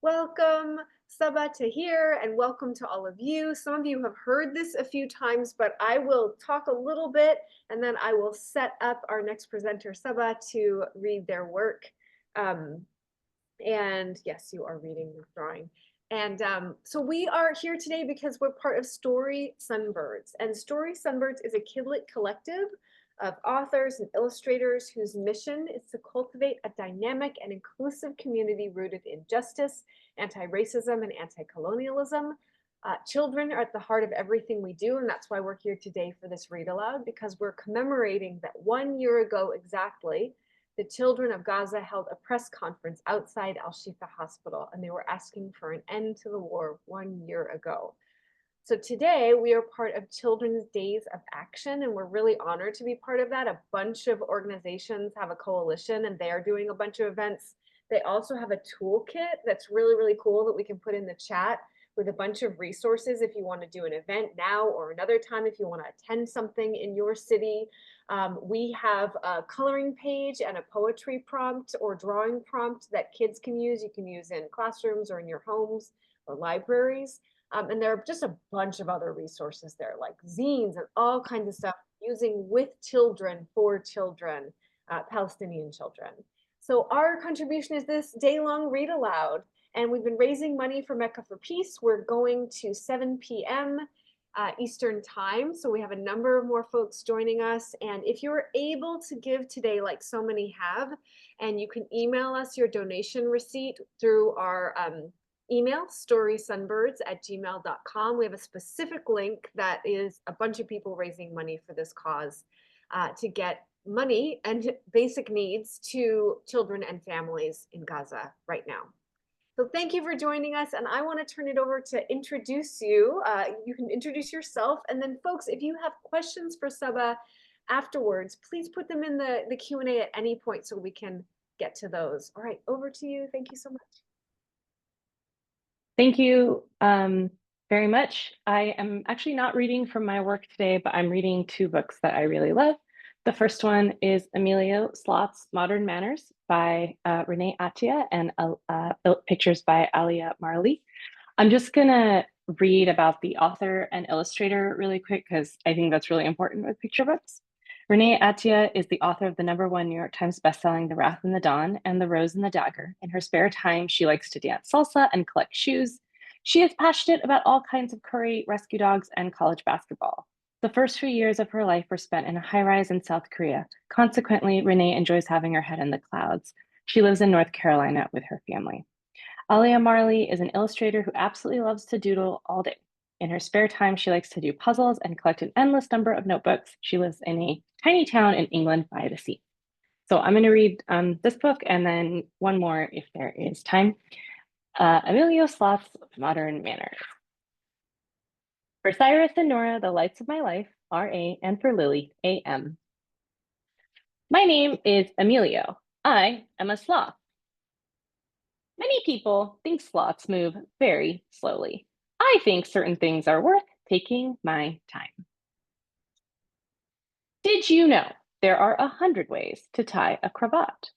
Welcome, Sabaa, Tahir, and welcome to all of you. Some of you have heard this a few times, but I will talk a little bit and then I will set up our next presenter, Sabaa, to read their work. And yes, you are reading the drawing. And so we are here today because we're part of Story Sunbirds. And Story Sunbirds is a kidlit collective of authors and illustrators whose mission is to cultivate a dynamic and inclusive community rooted in justice, anti-racism, and anti-colonialism. Children are at the heart of everything we do, and that's why we're here today for this read aloud, because we're commemorating that 1 year ago exactly, the children of Gaza held a press conference outside Al-Shifa Hospital, and they were asking for an end to the war 1 year ago. So today we are part of Children's Days of Action, and we're really honored to be part of that. A bunch of organizations have a coalition, and they are doing a bunch of events. They also have a toolkit that's really, really cool that we can put in the chat with a bunch of resources if you want to do an event now or another time, if you want to attend something in your city. We have a coloring page and a poetry prompt or drawing prompt that kids can use. You can use in classrooms or in your homes or libraries. And there are just a bunch of other resources there, like zines and all kinds of stuff using with children, for children, Palestinian children. So our contribution is this day-long read aloud. And we've been raising money for Mecca for Peace. We're going to 7 p.m. Eastern time. So we have a number of more folks joining us. And if you're able to give today, like so many have, and you can email us your donation receipt through our email, storysunbirds@gmail.com. We have a specific link that is a bunch of people raising money for this cause to get money and basic needs to children and families in Gaza right now. So thank you for joining us, and I want to turn it over to introduce you. You can introduce yourself, and then folks, if you have questions for Sabaa afterwards, please put them in the Q&A at any point so we can get to those. All right, over to you. Thank you so much. Thank you very much. I am actually not reading from my work today, but I'm reading two books that I really love. The first one is Emilio Sloth's Modern Manners by Renee Attia and pictures by Alia Marley. I'm just gonna read about the author and illustrator really quick because I think that's really important with picture books. Renee Attia is the author of the #1 New York Times bestselling The Wrath and the Dawn and The Rose and the Dagger. In her spare time, she likes to dance salsa and collect shoes. She is passionate about all kinds of curry, rescue dogs, and college basketball. The first few years of her life were spent in a high-rise in South Korea. Consequently, Renee enjoys having her head in the clouds. She lives in North Carolina with her family. Alia Marley is an illustrator who absolutely loves to doodle all day. In her spare time, she likes to do puzzles and collect an endless number of notebooks. She lives in a tiny town in England by the sea. So I'm going to read this book and then one more if there is time. Emilio Sloth's Modern Manners. For Cyrus and Nora, the lights of my life, R.A., and for Lily, A.M. My name is Emilio. I am a sloth. Many people think sloths move very slowly. I think certain things are worth taking my time. Did you know there are 100 ways to tie a cravat?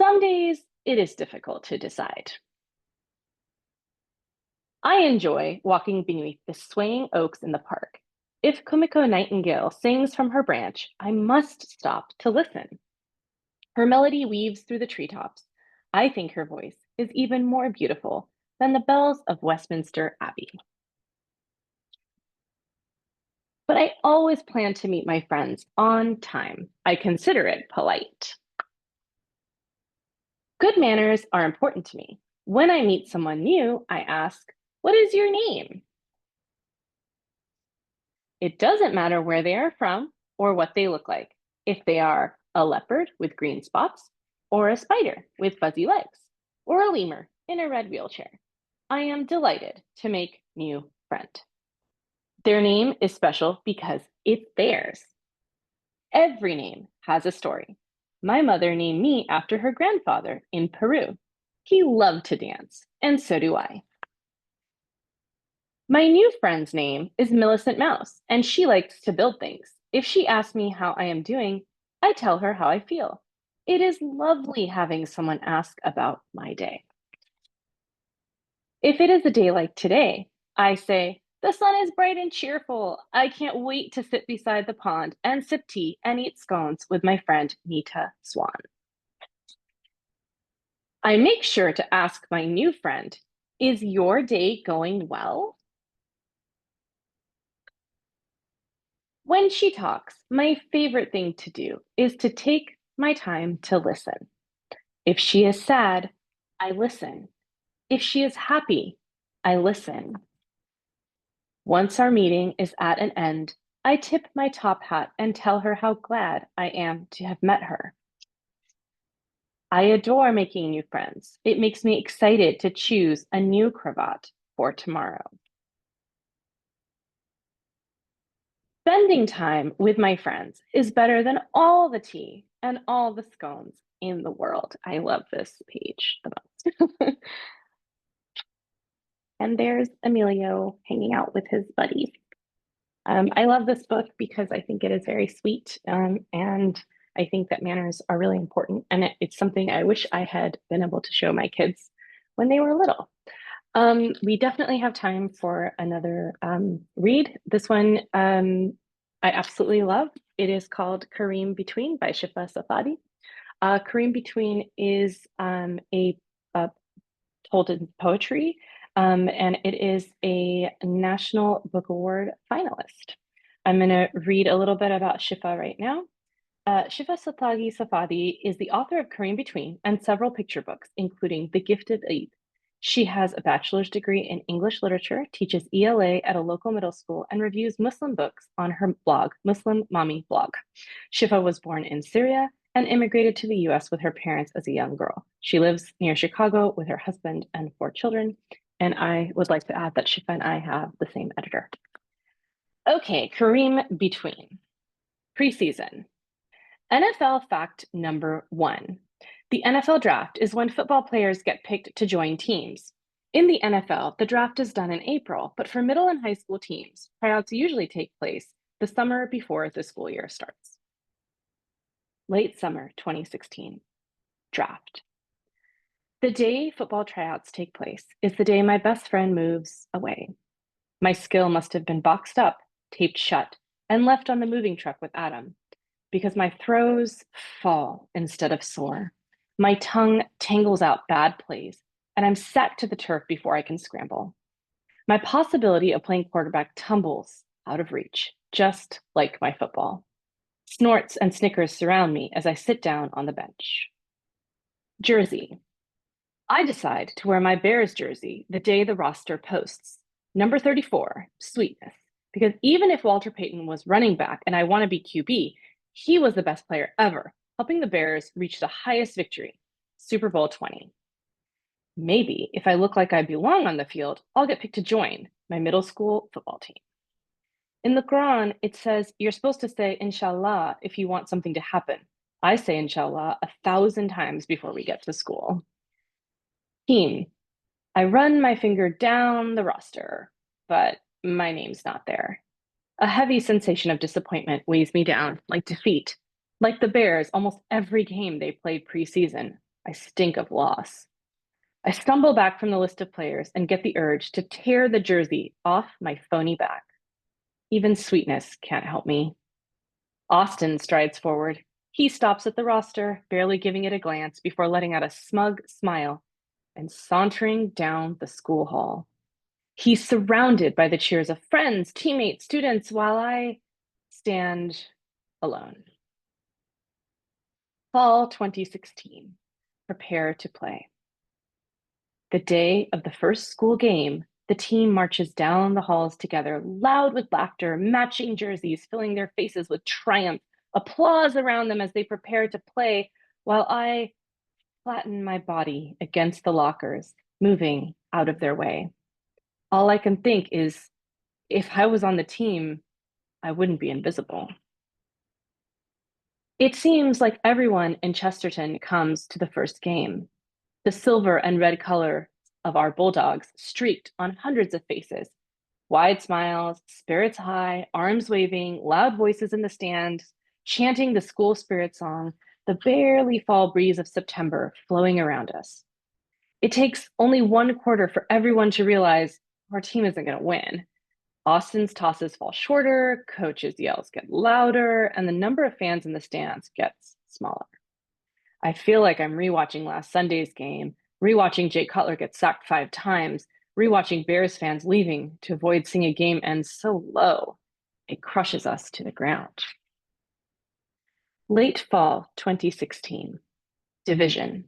Some days it is difficult to decide. I enjoy walking beneath the swaying oaks in the park. If Kumiko Nightingale sings from her branch, I must stop to listen. Her melody weaves through the treetops. I think her voice is even more beautiful than the bells of Westminster Abbey. But I always plan to meet my friends on time. I consider it polite. Good manners are important to me. When I meet someone new, I ask, "What is your name?" It doesn't matter where they are from or what they look like. If they are a leopard with green spots, or a spider with fuzzy legs, or a lemur in a red wheelchair, I am delighted to make new friend. Their name is special because it's theirs. Every name has a story. My mother named me after her grandfather in Peru. He loved to dance, and so do I. My new friend's name is Millicent Mouse, and she likes to build things. If she asks me how I am doing, I tell her how I feel. It is lovely having someone ask about my day. If it is a day like today, I say, the sun is bright and cheerful. I can't wait to sit beside the pond and sip tea and eat scones with my friend Nita Swan. I make sure to ask my new friend, is your day going well? When she talks, my favorite thing to do is to take my time to listen. If she is sad, I listen. If she is happy, I listen. Once our meeting is at an end, I tip my top hat and tell her how glad I am to have met her. I adore making new friends. It makes me excited to choose a new cravat for tomorrow. Spending time with my friends is better than all the tea and all the scones in the world. I love this page the most. And there's Emilio hanging out with his buddies. I love this book because I think it is very sweet, and I think that manners are really important. And it's something I wish I had been able to show my kids when they were little. We definitely have time for another read. This one I absolutely love. It is called Kareem Between by Shifa Safadi. Kareem Between is a told in poetry, and it is a National Book Award finalist. I'm going to read a little bit about Shifa right now. Shifa Satagi Safadi is the author of Korean Between and several picture books, including The Gift of Eid. She has a bachelor's degree in English literature, teaches ELA at a local middle school, and reviews Muslim books on her blog, Muslim Mommy Blog. Shifa was born in Syria and immigrated to the US with her parents as a young girl. She lives near Chicago with her husband and 4 children. And I would like to add that Shifa and I have the same editor. Okay, Kareem Between. Preseason. NFL fact number 1. The NFL draft is when football players get picked to join teams. In the NFL, the draft is done in April, but for middle and high school teams, tryouts usually take place the summer before the school year starts. Late summer 2016. Draft. The day football tryouts take place is the day my best friend moves away. My skill must have been boxed up, taped shut, and left on the moving truck with Adam, because my throws fall instead of soar. My tongue tangles out bad plays, and I'm sacked to the turf before I can scramble. My possibility of playing quarterback tumbles out of reach, just like my football. Snorts and snickers surround me as I sit down on the bench. Jersey. I decide to wear my Bears jersey the day the roster posts. Number 34, Sweetness. Because even if Walter Payton was running back and I want to be QB, he was the best player ever, helping the Bears reach the highest victory, Super Bowl 20. Maybe if I look like I belong on the field, I'll get picked to join my middle school football team. In the Quran, it says you're supposed to say inshallah if you want something to happen. I say inshallah 1,000 times before we get to school. Team. I run my finger down the roster, but my name's not there. A heavy sensation of disappointment weighs me down, like defeat. Like the Bears, almost every game they played preseason, I stink of loss. I stumble back from the list of players and get the urge to tear the jersey off my phony back. Even Sweetness can't help me. Austin strides forward. He stops at the roster, barely giving it a glance before letting out a smug smile and sauntering down the school hall. He's surrounded by the cheers of friends, teammates, students, while I stand alone. Fall 2016. Prepare to play. The day of the first school game, the team marches down the halls together, loud with laughter, matching jerseys, filling their faces with triumph, applause around them as they prepare to play, while I flatten my body against the lockers, moving out of their way. All I can think is, if I was on the team, I wouldn't be invisible. It seems like everyone in Chesterton comes to the first game. The silver and red color of our Bulldogs streaked on hundreds of faces. Wide smiles, spirits high, arms waving, loud voices in the stands, chanting the school spirit song, the barely fall breeze of September flowing around us. It takes only one quarter for everyone to realize our team isn't going to win. Austin's tosses fall shorter, coaches' yells get louder, and the number of fans in the stands gets smaller. I feel like I'm rewatching last Sunday's game, rewatching Jay Cutler get sacked 5 times, rewatching Bears fans leaving to avoid seeing a game end so low it crushes us to the ground. Late fall 2016, division.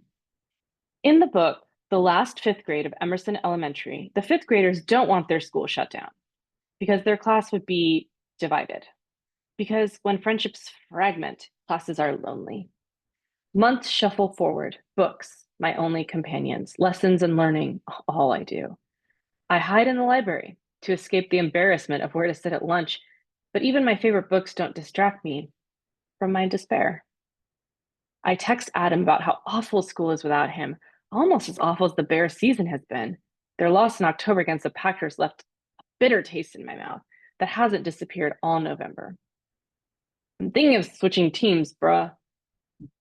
In the book, The Last Fifth Grade of Emerson Elementary, the fifth graders don't want their school shut down because their class would be divided. Because when friendships fragment, classes are lonely. Months shuffle forward, books, my only companions, lessons and learning, all I do. I hide in the library to escape the embarrassment of where to sit at lunch, but even my favorite books don't distract me from my despair. I text Adam about how awful school is without him, almost as awful as the Bears season has been. Their loss in October against the Packers left a bitter taste in my mouth that hasn't disappeared all November. I'm thinking of switching teams, bruh.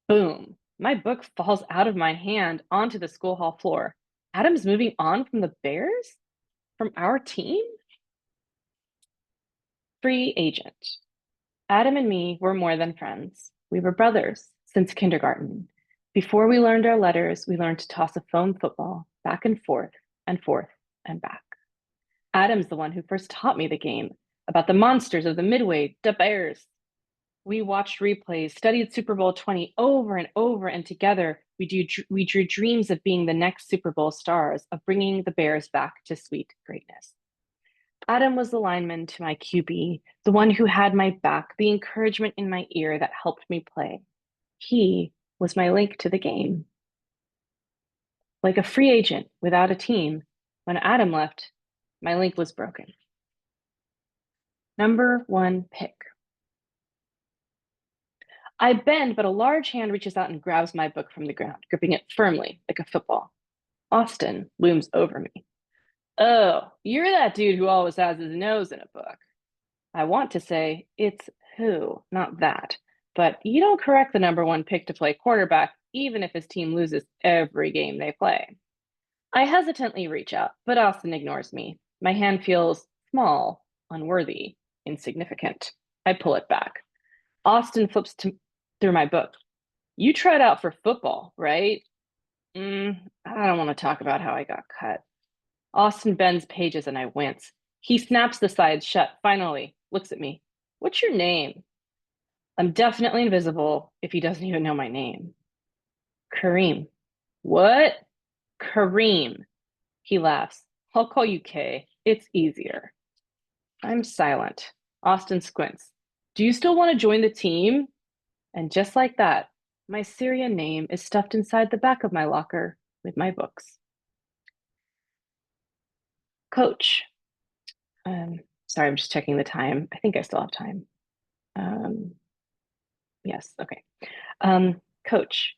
Boom. My book falls out of my hand onto the school hall floor. Adam's moving on from the Bears? From our team? Free agent. Adam and me were more than friends. We were brothers since kindergarten. Before we learned our letters, we learned to toss a foam football back and forth and forth and back. Adam's the one who first taught me the game about the monsters of the Midway, the Bears. We watched replays, studied Super Bowl 20 over and over, and together we drew dreams of being the next Super Bowl stars, of bringing the Bears back to sweet greatness. Adam was the lineman to my QB, the one who had my back, the encouragement in my ear that helped me play. He was my link to the game. Like a free agent without a team, when Adam left, my link was broken. Number 1 pick. I bend, but a large hand reaches out and grabs my book from the ground, gripping it firmly like a football. Austin looms over me. Oh, you're that dude who always has his nose in a book. I want to say it's who, not that. But you don't correct the number 1 pick to play quarterback, even if his team loses every game they play. I hesitantly reach out, but Austin ignores me. My hand feels small, unworthy, insignificant. I pull it back. Austin flips through my book. You tried out for football, right? I don't want to talk about how I got cut. Austin bends pages and I wince. He snaps the sides shut, finally, looks at me. What's your name? I'm definitely invisible if he doesn't even know my name. Kareem. What? Kareem. He laughs. I'll call you Kay. It's easier. I'm silent. Austin squints. Do you still want to join the team? And just like that, my Syrian name is stuffed inside the back of my locker with my books. Coach. Sorry, I'm just checking the time. I think I still have time. Yes, okay. Coach.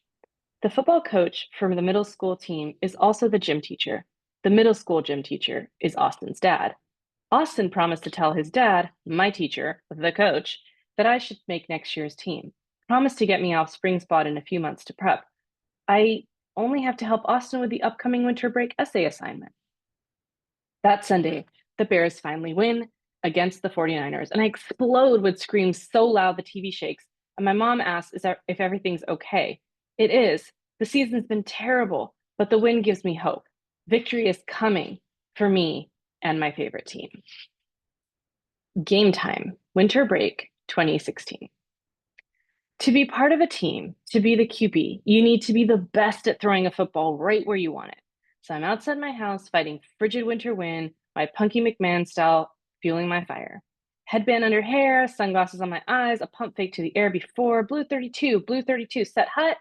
The football coach from the middle school team is also the gym teacher. The middle school gym teacher is Austin's dad. Austin promised to tell his dad, my teacher, the coach, that I should make next year's team. Promised to get me off spring spot in a few months to prep. I only have to help Austin with the upcoming winter break essay assignment. That Sunday, the Bears finally win against the 49ers, and I explode with screams so loud the TV shakes. And my mom asks if everything's okay. It is. The season's been terrible, but the win gives me hope. Victory is coming for me and my favorite team. Game time, winter break 2016. To be part of a team, to be the QB, you need to be the best at throwing a football right where you want it. So I'm outside my house fighting frigid winter wind, my Punky McMahon style, fueling my fire. Headband under hair, sunglasses on my eyes, a pump fake to the air before, blue 32, set hut.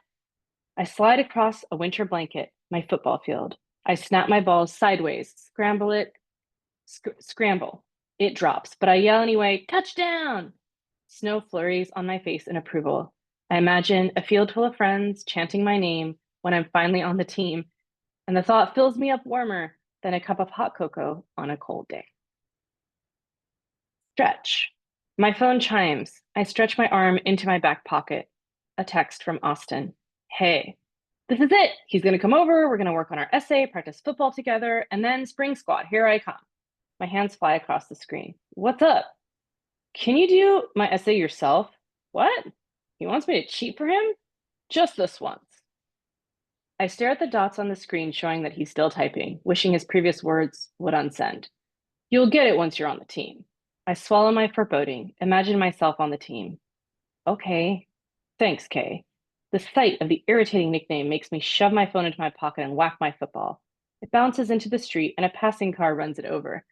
I slide across a winter blanket, my football field. I snap my balls sideways, scramble. It drops, but I yell anyway, touchdown! Snow flurries on my face in approval. I imagine a field full of friends chanting my name when I'm finally on the team, and the thought fills me up warmer than a cup of hot cocoa on a cold day. Stretch. My phone chimes. I stretch my arm into my back pocket. A text from Austin. Hey, This is it. He's going to come over. We're going to work on our essay, practice football together, and then spring squat. Here I come. My hands fly across the screen. What's up? Can you do my essay yourself? What? He wants me to cheat for him? Just this once. I stare at the dots on the screen showing that he's still typing, wishing his previous words would unsend. You'll get it once you're on the team. I swallow my foreboding, imagine myself on the team. Okay. Thanks, Kay. The sight of the irritating nickname makes me shove my phone into my pocket and whack my football. It bounces into the street and a passing car runs it over.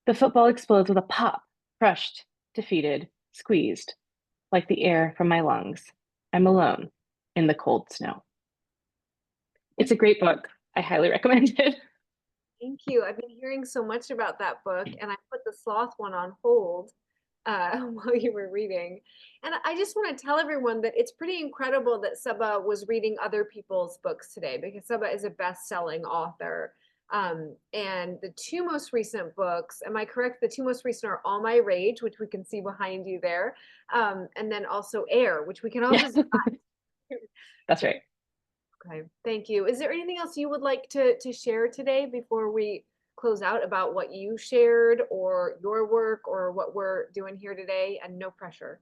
The football explodes with a pop, crushed, defeated, squeezed, like the air from my lungs. I'm alone in the cold snow. It's a great book. I highly recommend it. Thank you. I've been hearing so much about that book, and I put the sloth one on hold while you were reading. And I just want to tell everyone that it's pretty incredible that Sabaa was reading other people's books today because Sabaa is a best-selling author. And the two most recent books, am I correct? The two most recent are All My Rage, which we can see behind you there, and then also Air, which we can also Yeah, see. that's right. Okay, thank you. Is there anything else you would like to share today before we close out about what you shared or your work or what we're doing here today? And no pressure.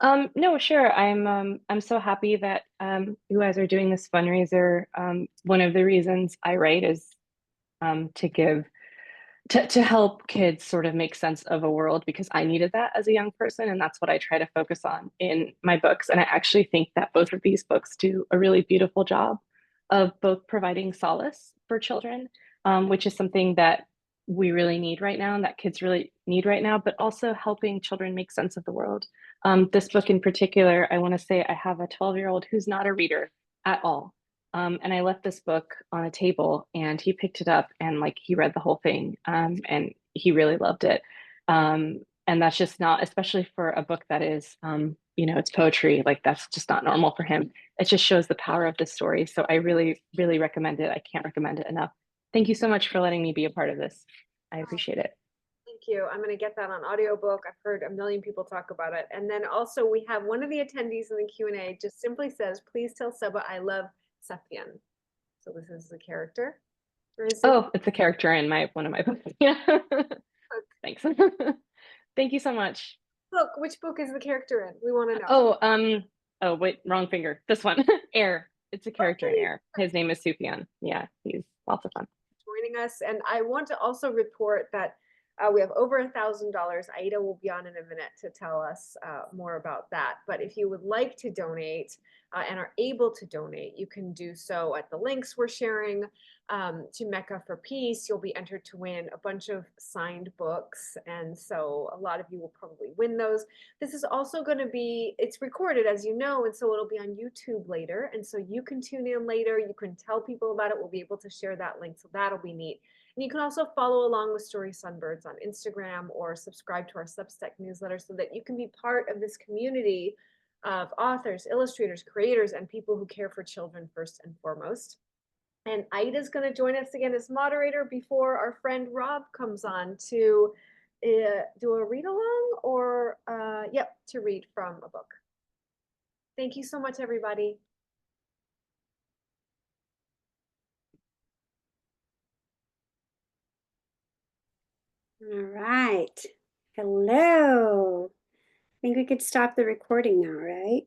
No, sure. I'm so happy that you guys are doing this fundraiser. One of the reasons I write is to give to help kids sort of make sense of a world because I needed that as a young person, and that's what I try to focus on in my books. And I actually think that both of these books do a really beautiful job of both providing solace for children, which is something that we really need right now and that kids really need right now, but also helping children make sense of the world. This book in particular, I want to say I have a 12-year-old who's not a reader at all. And I left this book on a table and he picked it up and like he read the whole thing and he really loved it. And that's just not, especially for a book that is, it's poetry, like that's just not normal for him. It just shows the power of this story. So I really, really recommend it. I can't recommend it enough. Thank you so much for letting me be a part of this. I Oh, appreciate it. thank you. I'm going to get that on audiobook. I've heard a million people talk about it. And then also we have one of the attendees in the Q&A just simply says, please tell Sabaa I love Safian. So this is the character. Or is it Oh, it's a character in my one of my books. Yeah. Thanks. Thank you so much. book? Which book is the character in? We want to know. Oh, oh wait, wrong finger. This one. Air. It's a character in Okay. Air. His name is Sufyan. Yeah, he's lots of fun. Joining us. And I want to also report that we have over $1,000. Aida will be on in a minute to tell us more about that. But if you would like to donate and are able to donate, you can do so at the links we're sharing to Mecca for Peace. You'll be entered to win a bunch of signed books. And so a lot of you will probably win those. This is also going to be, it's recorded, as you know, and so it'll be on YouTube later. And so you can tune in later. You can tell people about it. We'll be able to share that link. So that'll be neat. And you can also follow along with Story Sunbirds on Instagram or subscribe to our Substack newsletter so that you can be part of this community of authors, illustrators, creators, and people who care for children first and foremost. And Aida's going to join us again as moderator before our friend Rob comes on to do a read along or, to read from a book. Thank you so much, everybody. All right. Hello. I think we could stop the recording now, right?